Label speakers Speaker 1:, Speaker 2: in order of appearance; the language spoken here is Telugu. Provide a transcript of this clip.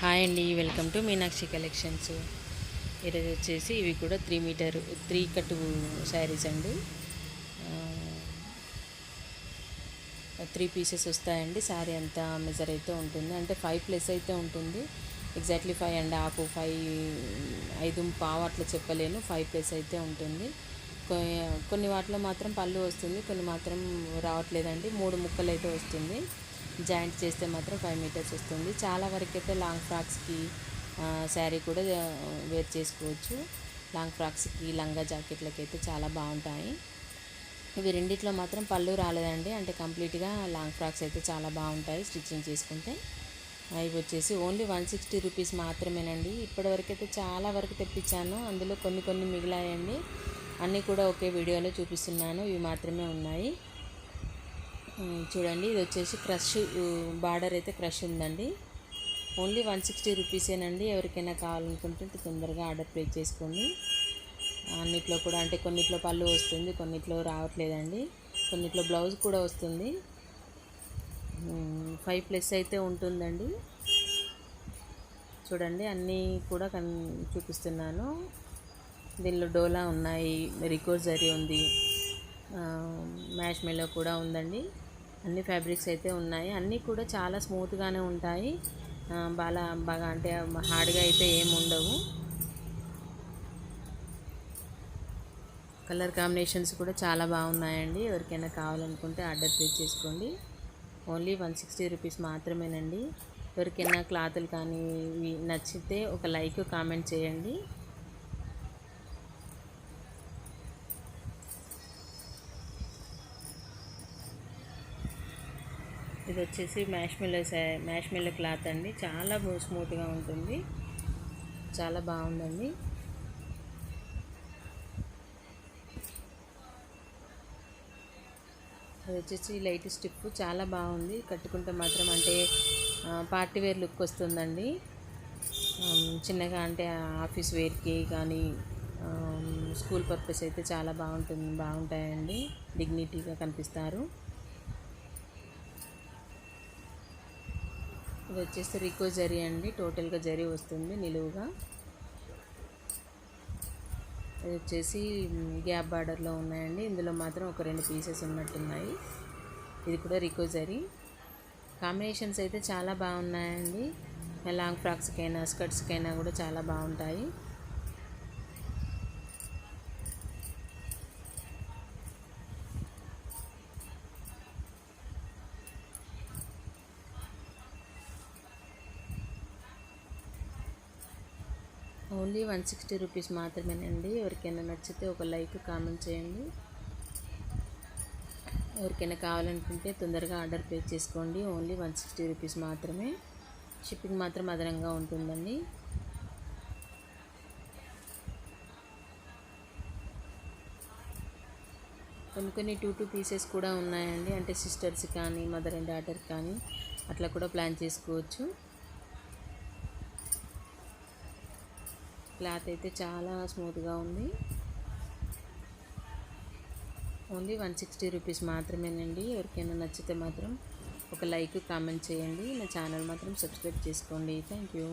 Speaker 1: హాయ్ అండి, వెల్కమ్ టు మీనాక్షి కలెక్షన్స్. ఈరోజు వచ్చేసి ఇవి కూడా 3 మీటర్ 3 కట్టు శారీస్ అండి. 3 పీసెస్ వస్తాయండి. శారీ అంతా మెజర్ అయితే ఉంటుంది, అంటే 5+ అయితే ఉంటుంది. ఎగ్జాక్ట్లీ 5.5 5 పావు అట్లా చెప్పలేను, 5+ అయితే ఉంటుంది. కొన్ని వాటిలో మాత్రం పళ్ళు వస్తుంది, కొన్ని మాత్రం రావట్లేదండి. 3 ముక్కలు అయితే వస్తుంది. జాయింట్ చేస్తే మాత్రం 5 మీటర్స్ వస్తుంది. చాలా వరకు అయితే లాంగ్ ఫ్రాక్స్కి శారీ కూడా వేర్ చేసుకోవచ్చు. లాంగ్ ఫ్రాక్స్కి, లంగా జాకెట్లకి అయితే చాలా బాగుంటాయి. ఇవి రెండిట్లో మాత్రం పళ్ళు రాలేదండి, అంటే కంప్లీట్గా లాంగ్ ఫ్రాక్స్ అయితే చాలా బాగుంటాయి స్టిచ్చింగ్ చేసుకుంటే. ఇవి వచ్చేసి ఓన్లీ 160 రూపీస్ మాత్రమేనండి. ఇప్పటివరకు అయితే చాలా వరకు తెప్పించాను, అందులో కొన్ని మిగిలాయండి. అన్నీ కూడా ఒకే వీడియోలో చూపిస్తున్నాను, ఇవి మాత్రమే ఉన్నాయి. చూడండి, ఇది వచ్చేసి క్రష్ బార్డర్ అయితే క్రష్ ఉందండి. ఓన్లీ 160 రూపీసేనండి. ఎవరికైనా కావాలనుకుంటే తొందరగా ఆర్డర్ ప్లేస్ చేసుకోండి. అన్నిట్లో కూడా, అంటే కొన్నిట్లో పళ్ళు వస్తుంది, కొన్నిట్లో రావట్లేదండి. కొన్నిట్లో బ్లౌజ్ కూడా వస్తుంది. 5+ అయితే ఉంటుందండి. చూడండి, అన్నీ కూడా చూపిస్తున్నాను. దీనిలో డోలా ఉన్నాయి, రికో జరీ ఉంది, మ్యాష్ మెల్లో కూడా ఉందండి. అన్ని ఫ్యాబ్రిక్స్ అయితే ఉన్నాయి. అన్నీ కూడా చాలా స్మూత్గానే ఉంటాయి. బాగా అంటే హార్డ్గా అయితే ఏమి ఉండవు. కలర్ కాంబినేషన్స్ కూడా చాలా బాగున్నాయండి. ఎవరికైనా కావాలనుకుంటే ఆర్డర్ ప్లేస్ చేసుకోండి. ఓన్లీ 160 రూపీస్ మాత్రమేనండి. ఎవరికైనా క్లాతులు కానీ నచ్చితే ఒక లైక్, కామెంట్ చేయండి. ఇది వచ్చేసి మ్యాష్ మెల్లో క్లాత్ అండి. చాలా స్మూత్గా ఉంటుంది, చాలా బాగుందండి. అది వచ్చేసి లైట్ స్టిప్, చాలా బాగుంది. కట్టుకుంటే మాత్రం అంటే పార్టీ వేర్ లుక్ వస్తుందండి. చిన్నగా అంటే ఆఫీస్ వేర్కి కానీ స్కూల్ పర్పస్ అయితే చాలా బాగుంటాయండి. డిగ్నిటీగా కనిపిస్తారు. ఇది వచ్చేసి రికో జరీ అండి. టోటల్గా జరీ వస్తుంది నిలువుగా. ఇది వచ్చేసి గ్యాప్ బార్డర్లో ఉన్నాయండి. ఇందులో మాత్రం ఒక 2 పీసెస్ ఉన్నట్టున్నాయి. ఇది కూడా రికో జరీ. కాంబినేషన్స్ అయితే చాలా బాగున్నాయండి. లాంగ్ ఫ్రాక్స్కైనా, స్కర్ట్స్కైనా కూడా చాలా బాగుంటాయి. ఓన్లీ 160 రూపీస్ మాత్రమేనండి. ఎవరికైనా నచ్చితే ఒక లైక్, కామెంట్ చేయండి. ఎవరికైనా కావాలనుకుంటే తొందరగా ఆర్డర్ ప్లేస్ చేసుకోండి. ఓన్లీ 160 రూపీస్ మాత్రమే. షిప్పింగ్ మాత్రం అదనంగా ఉంటుందండి. కొన్ని 2 పీసెస్ కూడా ఉన్నాయండి, అంటే సిస్టర్స్ కానీ, మదర్ అండ్ డాటర్ కానీ అట్లా కూడా ప్లాన్ చేసుకోవచ్చు. క్లాత్ అయితే చాలా స్మూత్గా ఉంది. ఓన్లీ 160 రూపీస్ మాత్రమేనండి. ఎవరికైనా నచ్చితే మాత్రం ఒక లైక్, కామెంట్ చేయండి. నా ఛానల్ మాత్రం సబ్స్క్రైబ్ చేసుకోండి. Thank you.